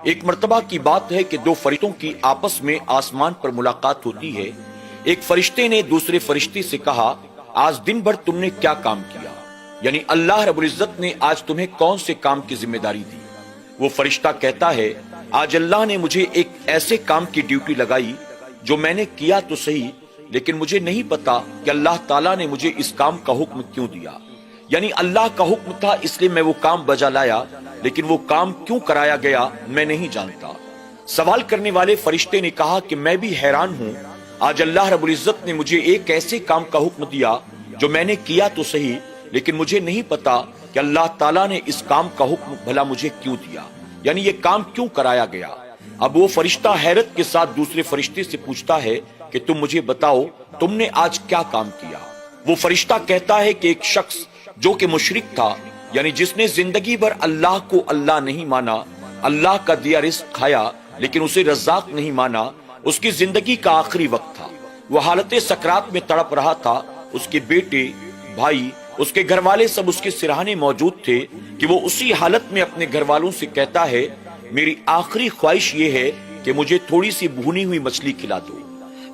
ایک مرتبہ کی بات ہے کہ دو فرشتوں کی آپس میں آسمان پر ملاقات ہوتی ہے۔ ایک فرشتے نے دوسرے فرشتے سے کہا، آج دن بھر تم نے کیا کام کیا؟ یعنی اللہ رب العزت نے آج تمہیں کون سے کام کی ذمہ داری دی؟ وہ فرشتہ کہتا ہے، آج اللہ نے مجھے ایک ایسے کام کی ڈیوٹی لگائی جو میں نے کیا تو صحیح، لیکن مجھے نہیں پتا کہ اللہ تعالیٰ نے مجھے اس کام کا حکم کیوں دیا۔ یعنی اللہ کا حکم تھا اس لیے میں وہ کام بجا لایا، لیکن وہ کام کیوں کرایا گیا میں نہیں جانتا۔ سوال کرنے والے فرشتے نے کہا کہ میں بھی حیران ہوں، آج اللہ رب العزت نے مجھے ایک ایسے کام کا حکم دیا جو میں نے کیا تو صحیح، لیکن مجھے نہیں پتا کہ اللہ تعالیٰ نے اس کام کا حکم بھلا مجھے کیوں دیا، یعنی یہ کام کیوں کرایا گیا۔ اب وہ فرشتہ حیرت کے ساتھ دوسرے فرشتے سے پوچھتا ہے کہ تم مجھے بتاؤ تم نے آج کیا کام کیا؟ وہ فرشتہ کہتا ہے کہ ایک شخص جو کہ مشرک تھا، یعنی جس نے زندگی بھر اللہ کو اللہ نہیں مانا، اللہ کا دیا رزق کھایا لیکن اسے رزاق نہیں مانا، اس کی زندگی کا آخری وقت تھا، وہ حالت سکرات میں تڑپ رہا تھا، اس کے بیٹے، بھائی، اس کے گھر والے سب اس کے سرہانے موجود تھے کہ وہ اسی حالت میں اپنے گھر والوں سے کہتا ہے، میری آخری خواہش یہ ہے کہ مجھے تھوڑی سی بھونی ہوئی مچھلی کھلا دو۔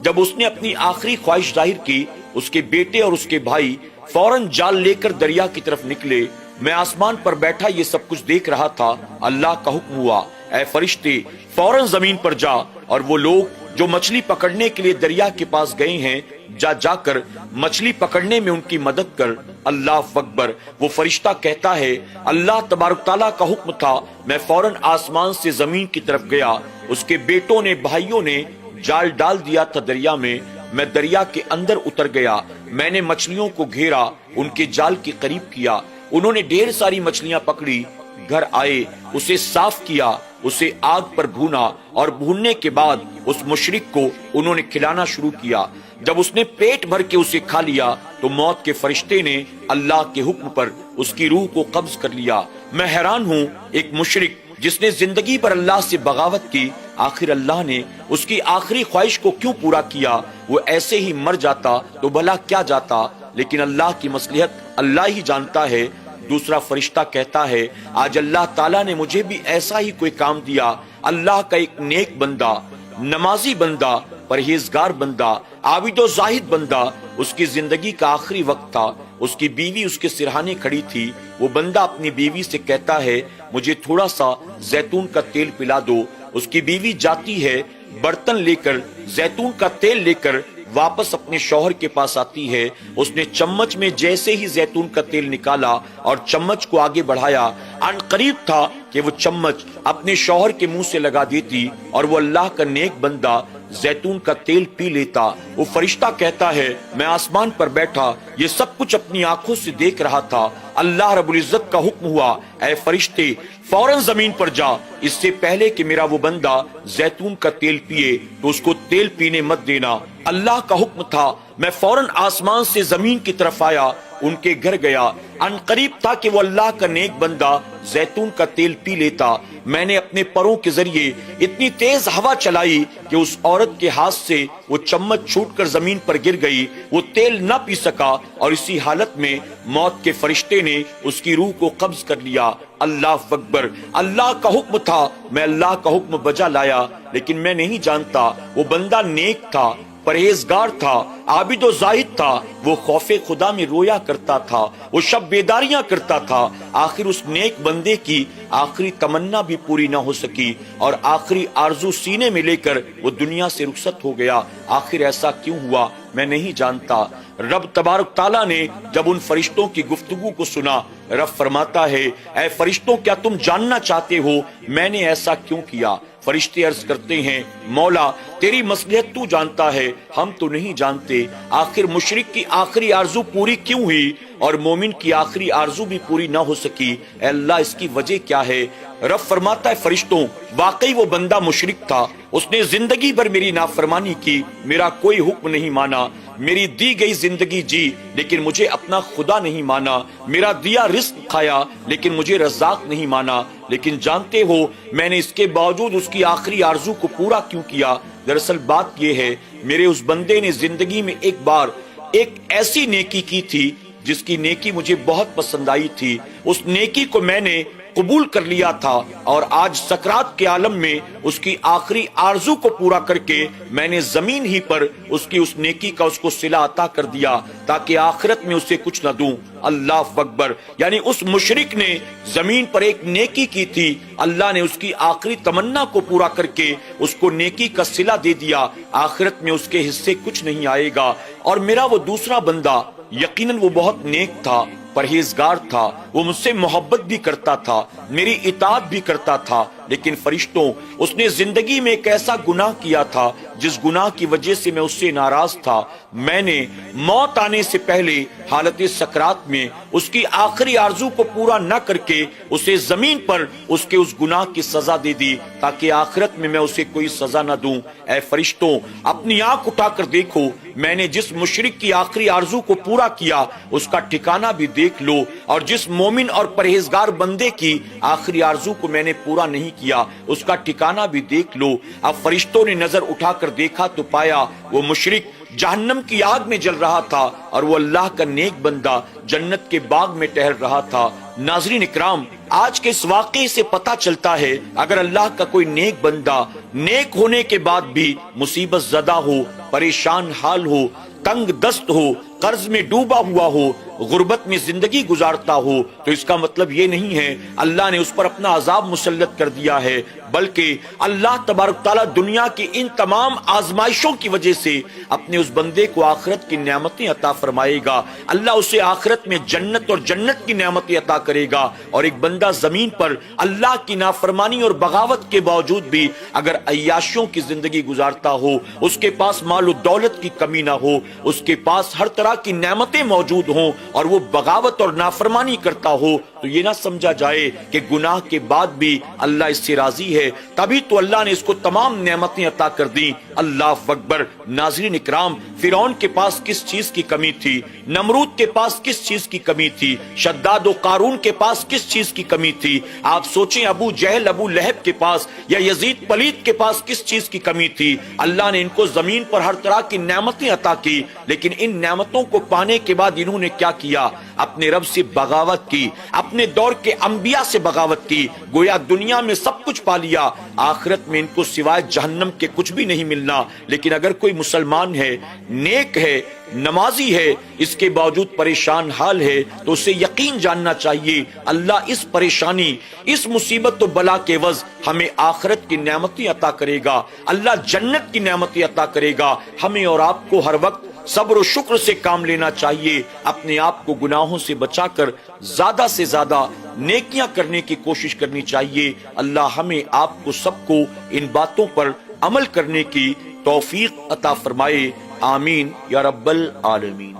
جب اس نے اپنی آخری خواہش ظاہر کی، اس کے بیٹے اور اس کے بھائی فوراً جال لے کر دریا کی طرف نکلے۔ میں آسمان پر بیٹھا یہ سب کچھ دیکھ رہا تھا، اللہ کا حکم ہوا، اے فرشتے فوراً زمین پر جا، اور وہ لوگ جو مچھلی پکڑنے کے لیے دریا کے پاس گئے ہیں جا کر مچھلی پکڑنے میں ان کی مدد کر۔ اللہ اکبر۔ وہ فرشتہ کہتا ہے، اللہ تبارک تعالیٰ کا حکم تھا، میں فوراً آسمان سے زمین کی طرف گیا، اس کے بیٹوں نے، بھائیوں نے جال ڈال دیا تھا دریا میں دریا کے اندر اتر گیا، میں نے مچھلیوں کو گھیرا، ان کے جال کے قریب کیا، انہوں نے ڈھیر ساری مچھلیاں پکڑی، گھر آئے، اسے صاف کیا، اسے آگ پر بھونا، اور بھوننے کے بعد اس مشرک کو انہوں نے کھلانا شروع کیا۔ جب اس نے پیٹ بھر کے اسے کھا لیا تو موت کے فرشتے نے اللہ کے حکم پر اس کی روح کو قبض کر لیا۔ میں حیران ہوں، ایک مشرک جس نے زندگی پر اللہ سے بغاوت کی، آخر اللہ نے اس کی آخری خواہش کو کیوں پورا کیا؟ وہ ایسے ہی مر جاتا تو بھلا کیا جاتا، لیکن اللہ کی مصلحت اللہ ہی جانتا ہے۔ دوسرا فرشتہ کہتا ہے، آج اللہ تعالیٰ نے مجھے بھی ایسا ہی کوئی کام دیا، اللہ کا ایک نیک بندہ، نمازی بندہ، پرہیزگار بندہ، عابد و زاہد بندہ، اس کی زندگی کا آخری وقت تھا، اس کی بیوی اس کے سرہانے کھڑی تھی، وہ بندہ اپنی بیوی سے کہتا ہے، مجھے تھوڑا سا زیتون کا تیل پلا دو۔ اس کی بیوی جاتی ہے، برتن لے کر زیتون کا تیل لے کر واپس اپنے شوہر کے پاس آتی ہے، اس نے چمچ میں جیسے ہی زیتون کا تیل نکالا اور چمچ کو آگے بڑھایا، ان قریب تھا کہ وہ چمچ اپنے شوہر کے منہ سے لگا دیتی اور وہ اللہ کا نیک بندہ زیتون کا تیل پی لیتا۔ وہ فرشتہ کہتا ہے، میں آسمان پر بیٹھا یہ سب کچھ اپنی آنکھوں سے دیکھ رہا تھا، اللہ رب العزت کا حکم ہوا، اے فرشتے فوراً زمین پر جا، اس سے پہلے کہ میرا وہ بندہ زیتون کا تیل پیے تو اس کو تیل پینے مت دینا۔ اللہ کا حکم تھا، میں فوراً آسمان سے زمین کی طرف آیا، ان کے گھر گیا، ان قریب تھا کہ وہ اللہ کا نیک بندہ زیتون کا تیل پی لیتا۔ میں نے اپنے پروں کے ذریعے اتنی تیز ہوا چلائی کہ اس عورت کے ہاتھ سے وہ چمچ چھوٹ کر زمین پر گر گئی، وہ تیل نہ پی سکا، اور اسی حالت میں موت کے فرشتے نے اس کی روح کو قبض کر لیا۔ اللہ اکبر۔ اللہ کا حکم تھا، میں اللہ کا حکم بجا لایا، لیکن میں نہیں جانتا وہ بندہ نیک تھا، پرہیزگار تھا، عابد و زاہد تھا، وہ خوف خدا میں رویا کرتا تھا، وہ شب بیداریاں کرتا تھا۔ آخر اس نیک بندے کی آخری تمنا بھی پوری نہ ہو سکی اور آخری آرزو سینے میں لے کر وہ دنیا سے رخصت ہو گیا۔ آخر ایسا کیوں ہوا میں نہیں جانتا۔ رب تبارک تعالیٰ نے جب ان فرشتوں کی گفتگو کو سنا، رب فرماتا ہے، اے فرشتوں کیا تم جاننا چاہتے ہو میں نے ایسا کیوں کیا؟ فرشتے عرض کرتے ہیں، مولا تیری مصلحت تو جانتا ہے، ہم تو نہیں جانتے۔ آخر مشرک کی آخری آرزو پوری کیوں ہوئی اور مومن کی آخری آرزو بھی پوری نہ ہو سکی؟ اے اللہ اس کی وجہ کیا ہے؟ رب فرماتا ہے، فرشتوں واقعی وہ بندہ مشرک تھا، اس نے زندگی بھر میری نافرمانی کی، میرا کوئی حکم نہیں مانا، میری دی گئی زندگی جی لیکن مجھے اپنا خدا نہیں مانا، میرا دیا رزق کھایا لیکن مجھے رزاق نہیں مانا۔ لیکن جانتے ہو میں نے اس کے باوجود اس کی آخری آرزو کو پورا کیوں کیا؟ دراصل بات یہ ہے، میرے اس بندے نے زندگی میں ایک بار ایک ایسی نیکی کی تھی جس کی نیکی مجھے بہت پسند آئی تھی، اس نیکی کو میں نے قبول کر لیا تھا اور آج سکرات کے عالم میں اس کی آخری آرزو کو پورا کر کے میں نے زمین ہی پر اس کی اس نیکی کا اس کو صلہ عطا کر دیا تاکہ آخرت میں اسے کچھ نہ دوں۔ اللہ اکبر، یعنی اس مشرک نے زمین پر ایک نیکی کی تھی، اللہ نے اس کی آخری تمنا کو پورا کر کے اس کو نیکی کا صلہ دے دیا، آخرت میں اس کے حصے کچھ نہیں آئے گا۔ اور میرا وہ دوسرا بندہ یقیناً وہ بہت نیک تھا، پرہیزگار تھا، وہ مجھ سے محبت بھی کرتا تھا، میری اطاعت بھی کرتا تھا، لیکن فرشتوں اس نے زندگی میں ایک ایسا گناہ کیا تھا جس گناہ کی وجہ سے میں اس سے ناراض تھا۔ میں نے موت آنے سے پہلے حالت سکرات میں اس کی آخری آرزو کو پورا نہ کر کے اسے زمین پر اس کے اس گناہ کی سزا دے دی تاکہ آخرت میں اسے کوئی سزا نہ دوں۔ اے فرشتوں، اپنی آنکھ اٹھا کر دیکھو، میں نے جس مشرک کی آخری آرزو کو پورا کیا اس کا ٹھکانہ بھی دیکھ لو، اور جس مومن اور پرہیزگار بندے کی آخری آرزو کو میں نے پورا نہیں کیا اس کا ٹھکانہ بھی دیکھ لو۔ اب فرشتوں نے نظر اٹھا کر دیکھا تو پایا وہ مشرک جہنم کی آگ میں جل رہا تھا اور وہ اللہ کا نیک بندہ جنت کے باغ میں ٹہل رہا تھا۔ ناظرین اکرام، آج کے اس واقعے سے پتہ چلتا ہے اگر اللہ کا کوئی نیک بندہ نیک ہونے کے بعد بھی مصیبت زدہ ہو، پریشان حال ہو، تنگ دست ہو، قرض میں ڈوبا ہوا ہو، غربت میں زندگی گزارتا ہو، تو اس کا مطلب یہ نہیں ہے اللہ نے اس پر اپنا عذاب مسلط کر دیا ہے، بلکہ اللہ تبارک تعالیٰ دنیا کی ان تمام آزمائشوں کی وجہ سے اپنے اس بندے کو آخرت کی نعمتیں عطا فرمائے گا۔ اللہ اسے آخرت میں جنت اور جنت کی نعمتیں عطا کرے گا، اور ایک بندہ زمین پر اللہ کی نافرمانی اور بغاوت کے باوجود بھی اگر عیاشیوں کی زندگی گزارتا ہو، اس کے پاس مال و دولت کی کمی نہ ہو، اس کے پاس ہر طرح کی نعمتیں موجود ہوں اور وہ بغاوت اور نافرمانی کرتا ہو، تو یہ نہ سمجھا جائے کہ گناہ کے بعد بھی اللہ اس سے راضی ہے، تبھی تو اللہ نے اس کو تمام نعمتیں عطا کر دی۔ اللہ اکبر۔ ناظرین اکرام، فرعون کے پاس کس چیز کی کمی تھی؟ نمرود کے پاس کس چیز کی کمی تھی؟ شداد و قارون کے پاس کس چیز کی کمی تھی؟ آپ سوچیں ابو جہل، ابو لہب کے پاس یا یزید پلید کے پاس کس چیز کی کمی تھی؟ اللہ نے ان کو زمین پر ہر طرح کی نعمتیں عطا کی، لیکن ان نعمتوں کو پانے کے بعد انہوں نے کیا کیا؟ اپنے رب سے بغاوت کی، اپنے دور کے انبیاء سے بغاوت کی، گویا دنیا میں سب کچھ پا لیا، آخرت میں ان کو سوائے جہنم کے کچھ بھی نہیں ملنا۔ لیکن اگر کوئی مسلمان ہے، نیک ہے، نمازی ہے، اس کے باوجود پریشان حال ہے، تو اسے یقین جاننا چاہیے اللہ اس پریشانی، اس مصیبت و بلا کے عوض ہمیں آخرت کی نعمتیں عطا کرے گا، اللہ جنت کی نعمتیں عطا کرے گا۔ ہمیں اور آپ کو ہر وقت صبر و شکر سے کام لینا چاہیے، اپنے آپ کو گناہوں سے بچا کر زیادہ سے زیادہ نیکیاں کرنے کی کوشش کرنی چاہیے۔ اللہ ہمیں آپ کو سب کو ان باتوں پر عمل کرنے کی توفیق عطا فرمائے، آمین یا رب العالمین۔